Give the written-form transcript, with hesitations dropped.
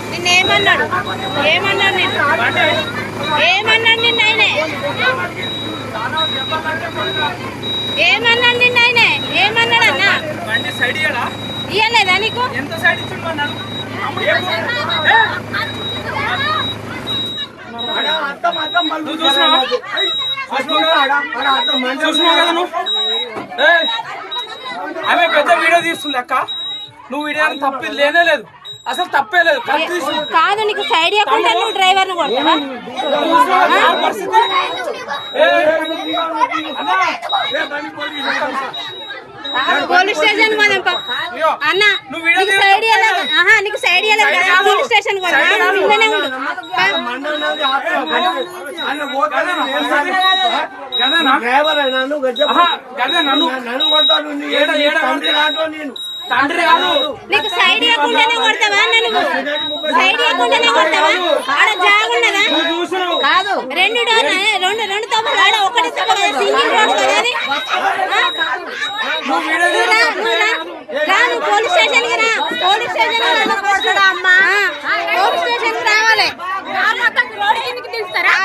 నిన్నేమన్నాడు ఏమన్నాడు నిన్న ఆయనే ఏమన్నాడు నిన్న ఆయనే ఏమన్నాడు అన్న ఇయ్యలేదా నీకు ఆమె పెద్ద వీడియో తీస్తుంది అక్క నువ్వు వీడియో తప్పి లేనే లేదు అసలు తప్పే లేదు కాదు నీకు సైడ్ ఇవ్వకుండా నువ్వు డ్రైవర్ ను కొడతావా పోలీస్ స్టేషన్ పోదాం అన్న నీకు సైడ్ నీకు సైడ్ ఇవ్వలేదు కదా పోలీస్ స్టేషన్ నీకు సైడ్ ఇవ్వకుండానే కొడతావా నువ్వు సైడ్ ఇవ్వకుండానే కొడతావా ఆడ జాగున్నదా కాదు రెండు తప్పులు ఆడ ఒకటి తప్పు కదా సింగిల్ రోడ్ కదా అది నువ్వు పోలీస్ స్టేషన్ కి రా పోలీస్ స్టేషన్ పోలీస్ స్టేషన్ కి రావాలి